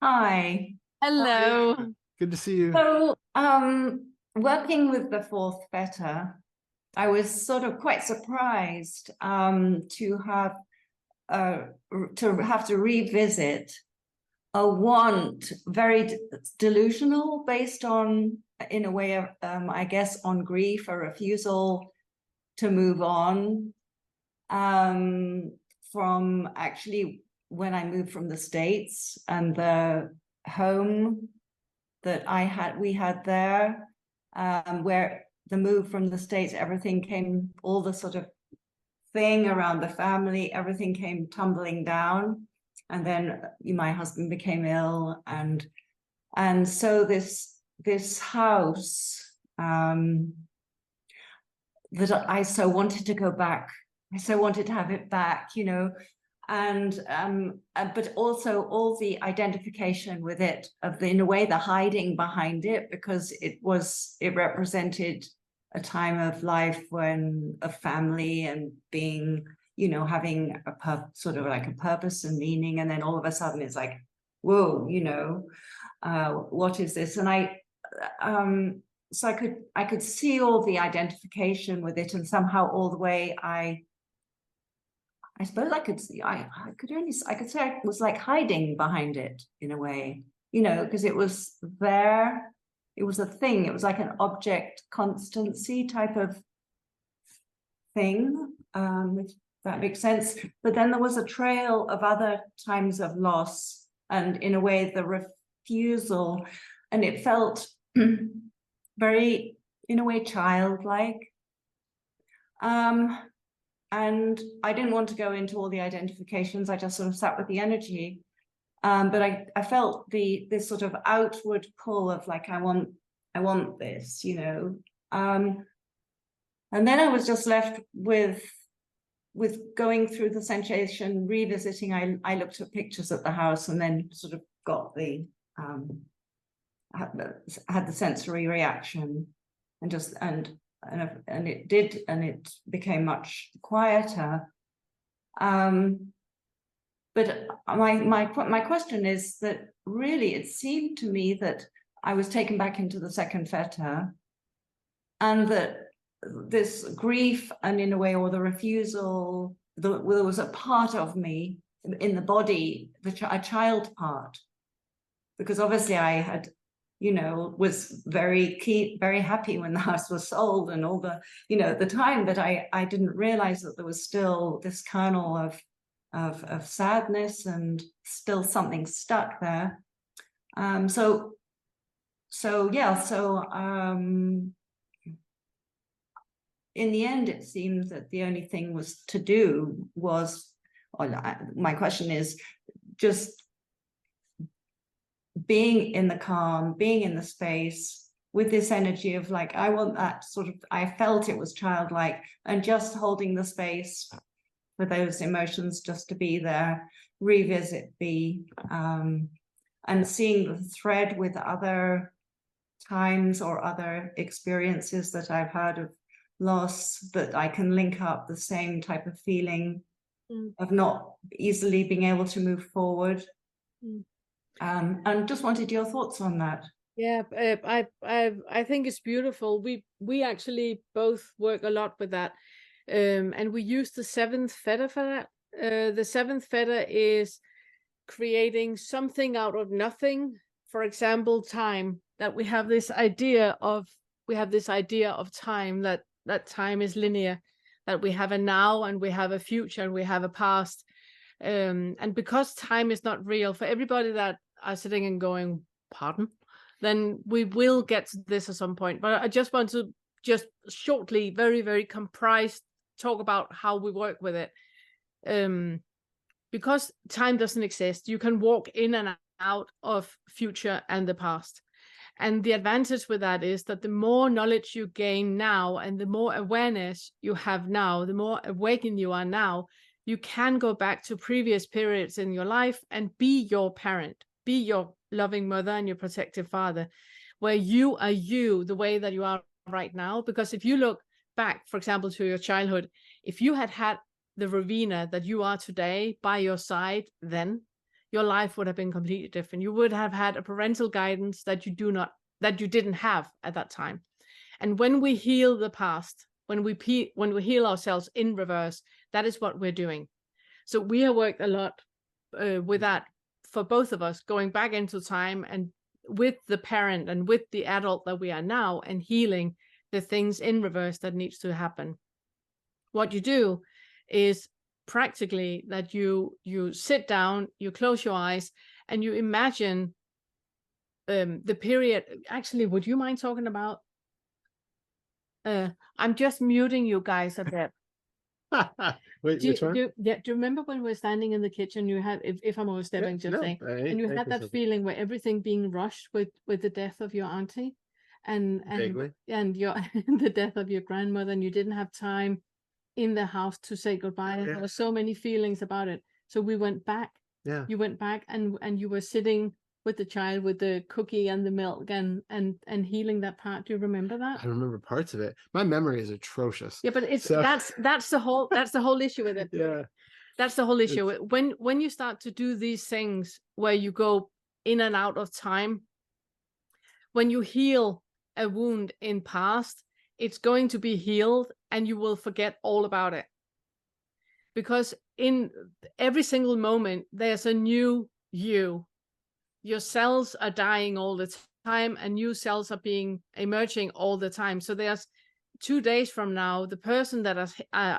Hi. Hi, Hello. good to see you. So, working with the fourth Fetter, I was sort of quite surprised uh, to have to revisit a want, very delusional, based on, in a way of, I guess, on grief, a refusal to move on, from actually when I moved from the States and the home that we had there, where the move from the States, everything came, all the sort of thing around the family, everything came tumbling down. And then my husband became ill, and so this house, that I so wanted to go back. I so wanted to have it back, and but also all the identification with it, in a way, the hiding behind it, because it represented a time of life when a family and being, having sort of like a purpose and meaning, and then all of a sudden it's like, whoa, what is this? And so I could see all the identification with it, and somehow all the way I suppose I could see, I could say I was like hiding behind it in a way, because it was there. It was a thing. It was like an object constancy type of thing, if that makes sense. But then there was a trail of other times of loss, and in a way, the refusal, and it felt very, in a way, childlike. And I didn't want to go into all the identifications. I just sort of sat with the energy. But I felt this sort of outward pull of like, I want this, and then I was just left with going through the sensation, revisiting. I looked at pictures at the house, and then sort of got had the sensory reaction, and just and it did, and it became much quieter. But my question is that really it seemed to me that I was taken back into the second Fetter, and that this grief, and in a way, or the refusal, there was a part of me in the body, a child part, because obviously I had, was very happy when the house was sold and all the, at the time, but I didn't realize that there was still this kernel of sadness and still something stuck there. In the end, it seems that the only thing was to do was, my question is, just being in the calm, being in the space with this energy of like, I want that sort of, I felt it was childlike, and just holding the space for those emotions just to be there, revisit, and seeing the thread with other times or other experiences that I've had of loss, that I can link up the same type of feeling of not easily being able to move forward. And just wanted your thoughts on that. Yeah, I think it's beautiful. We actually both work a lot with that, and we use the seventh Fetter for that. The seventh Fetter is creating something out of nothing. For example, time. That we have this idea of time, that time is linear, that we have a now and we have a future and we have a past, and because time is not real, for everybody that are sitting and going, pardon, then we will get to this at some point. But I just want to just shortly, very, very comprised, talk about how we work with it. Because time doesn't exist, you can walk in and out of future and the past. And the advantage with that is that the more knowledge you gain now, and the more awareness you have now, the more awakened you are now, you can go back to previous periods in your life and be your parent, be your loving mother and your protective father, where you are you the way that you are right now. Because if you look back, for example, to your childhood, if you had the Ravina that you are today by your side then, your life would have been completely different. You would have had a parental guidance that you didn't have at that time. And when we heal the past, when we heal ourselves in reverse, that is what we're doing. So we have worked a lot with that for both of us, going back into time and with the parent and with the adult that we are now, and healing the things in reverse that needs to happen. What you do is practically that you sit down, you close your eyes, and you imagine the period. Actually, would you mind talking about? I'm just muting you guys a bit. Wait, which one? Do you remember when we were standing in the kitchen? You had, if I'm overstepping, and you had that feeling where everything being rushed with the death of your auntie, and your the death of your grandmother, and you didn't have time in the house to say goodbye. Yeah. There were so many feelings about it. So we went back. Yeah. You went back, and you were sitting with the child with the cookie and the milk and healing that part. Do you remember that? I remember parts of it. My memory is atrocious. Yeah, but that's the whole issue with it. Yeah. That's the whole issue. When you start to do these things where you go in and out of time, when you heal a wound in past, it's going to be healed and you will forget all about it. Because in every single moment, there's a new you. Your cells are dying all the time and new cells are emerging all the time. So there's 2 days from now, the person that is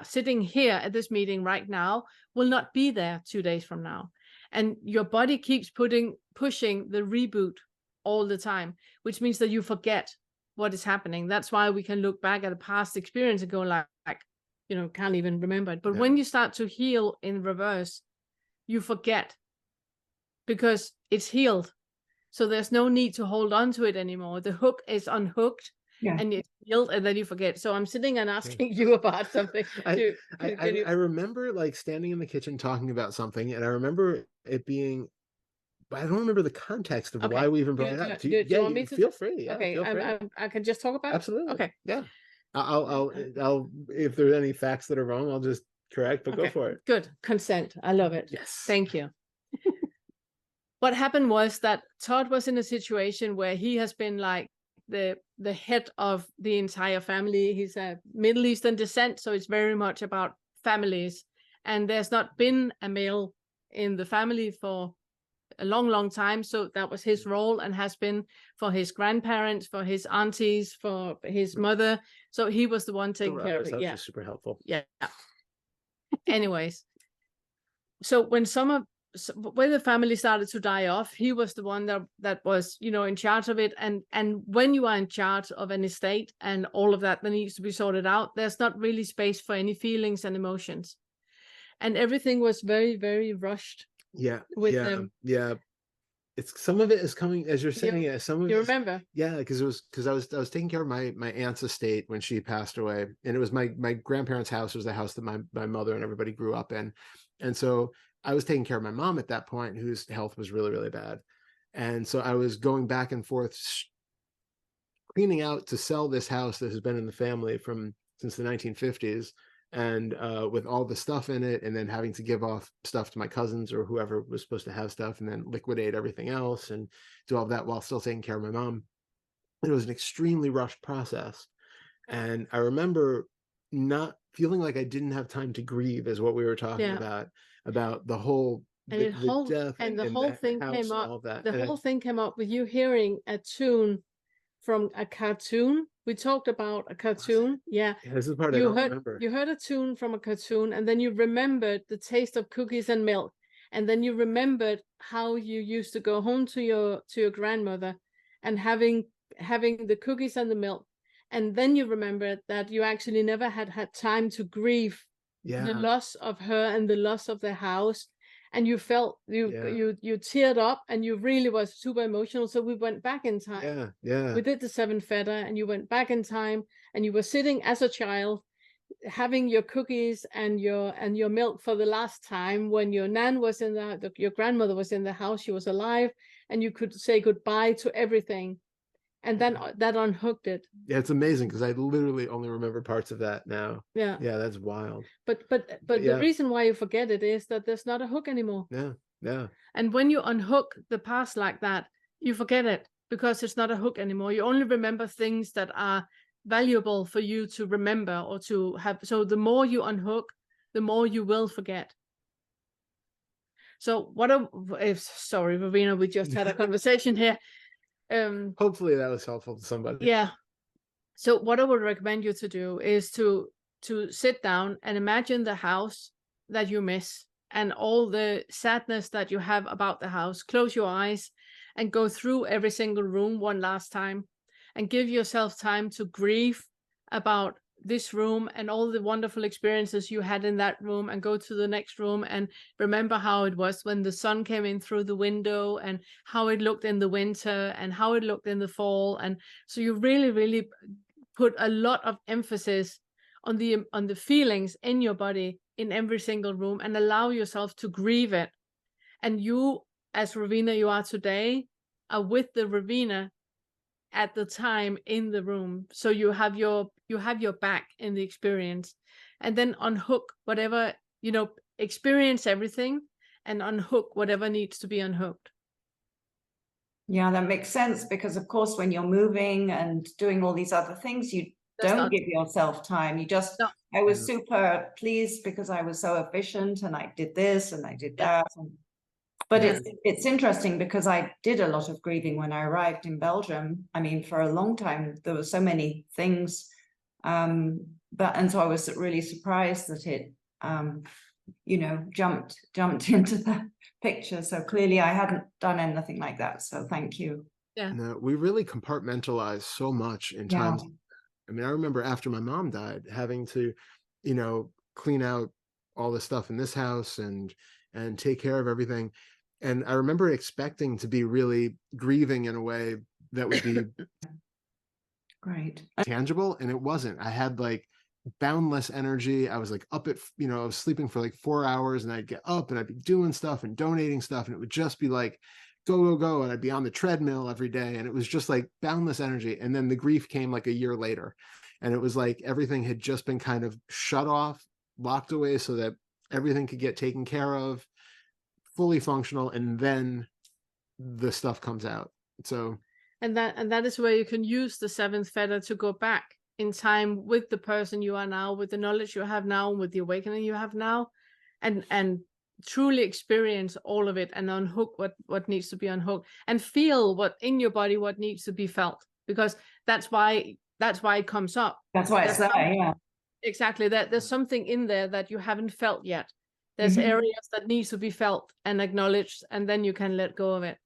sitting here at this meeting right now will not be there 2 days from now. And your body keeps pushing the reboot all the time, which means that you forget what is happening. That's why we can look back at a past experience and go like can't even remember it. But when you start to heal in reverse, you forget because it's healed. So there's no need to hold on to it anymore. The hook is unhooked. Yeah. And it's healed, and then you forget. So I'm sitting and asking you about something. I remember like standing in the kitchen talking about something, and I remember it being, but I don't remember the context of why we even brought it up. Do you want me to feel free? Yeah, okay, feel free. I can just talk about it? Absolutely. Okay. Yeah. I'll if there's any facts that are wrong, I'll just correct, but go for it. Good. Consent. I love it. Yes. Thank you. What happened was that Todd was in a situation where he has been like the head of the entire family. He's a Middle Eastern descent, so it's very much about families. And there's not been a male in the family for a long time. So that was his role, and has been for his grandparents, for his aunties, for his mother. So he was the one taking care of it. Yeah, super helpful. Yeah. Anyways, so when the family started to die off, he was the one that was, in charge of it. And when you are in charge of an estate and all of that needs to be sorted out, there's not really space for any feelings and emotions. And everything was very, very rushed. Yeah. With them. Yeah. It's some of it is coming as you're saying it. Some of you remember? Yeah, because I was taking care of my aunt's estate when she passed away, and it was my grandparents' house. It was the house that my mother and everybody grew up in, and so I was taking care of my mom at that point, whose health was really, really bad, and so I was going back and forth, cleaning out to sell this house that has been in the family since the 1950s. And with all the stuff in it, and then having to give off stuff to my cousins or whoever was supposed to have stuff, and then liquidate everything else and do all that while still taking care of my mom. It was an extremely rushed process. And I remember not feeling like I didn't have time to grieve, is what we were talking about the whole death and the whole thing came up. The whole thing came up with you hearing a tune from a cartoon. We talked about a cartoon. Yeah. This is the part I don't remember. You heard a tune from a cartoon, and then you remembered the taste of cookies and milk. And then you remembered how you used to go home to your grandmother and having the cookies and the milk. And then you remembered that you actually never had time to grieve the loss of her and the loss of the house. And you felt you teared up, and you really was super emotional. So we went back in time. Yeah. We did the 7 Fetter, and you went back in time, and you were sitting as a child, having your cookies and your milk for the last time when your nan was your grandmother was in the house. She was alive, and you could say goodbye to everything. And then that unhooked it. Yeah, it's amazing because I literally only remember parts of that now. Yeah. Yeah, that's wild. But the reason why you forget it is that there's not a hook anymore. Yeah. And when you unhook the past like that, you forget it because it's not a hook anymore. You only remember things that are valuable for you to remember or to have. So the more you unhook, the more you will forget. So sorry, Ravina, we just had a conversation here. Hopefully that was helpful to somebody. Yeah. So what I would recommend you to do is to sit down and imagine the house that you miss and all the sadness that you have about the house. Close your eyes and go through every single room one last time and give yourself time to grieve about this room and all the wonderful experiences you had in that room, and go to the next room and remember how it was when the sun came in through the window and how it looked in the winter and how it looked in the fall. And so you really, really put a lot of emphasis on the feelings in your body in every single room and allow yourself to grieve it. And you, as Ravina you are today, are with the Ravina at the time in the room. So you have your back in the experience, and then unhook whatever, experience everything and unhook whatever needs to be unhooked. Yeah, that makes sense, because of course when you're moving and doing all these other things, you don't give yourself time. You just, no. I was super pleased because I was so efficient and I did this and I did that. But it's interesting because I did a lot of grieving when I arrived in Belgium. I mean, for a long time, there were so many things. And so I was really surprised that it, jumped into the picture. So clearly I hadn't done anything like that. So thank you. Yeah. No, we really compartmentalize so much in times. I mean, I remember after my mom died, having to, clean out all the stuff in this house and take care of everything. And I remember expecting to be really grieving in a way that would be great, tangible, and it wasn't. I had like boundless energy. I was like up at, I was sleeping for like 4 hours, and I'd get up and I'd be doing stuff and donating stuff, and it would just be like go, go, go. And I'd be on the treadmill every day, and it was just like boundless energy. And then the grief came like a year later, and it was like everything had just been kind of shut off, locked away so that everything could get taken care of, fully functional, and then the stuff comes out. So and that is where you can use the seventh feather to go back in time with the person you are now, with the knowledge you have now, with the awakening you have now, and truly experience all of it and unhook what needs to be unhooked, and feel what in your body what needs to be felt, because that's why it comes up. That's why it's there. Yeah, exactly. There's something in there that you haven't felt yet. There's areas that needs to be felt and acknowledged, and then you can let go of it.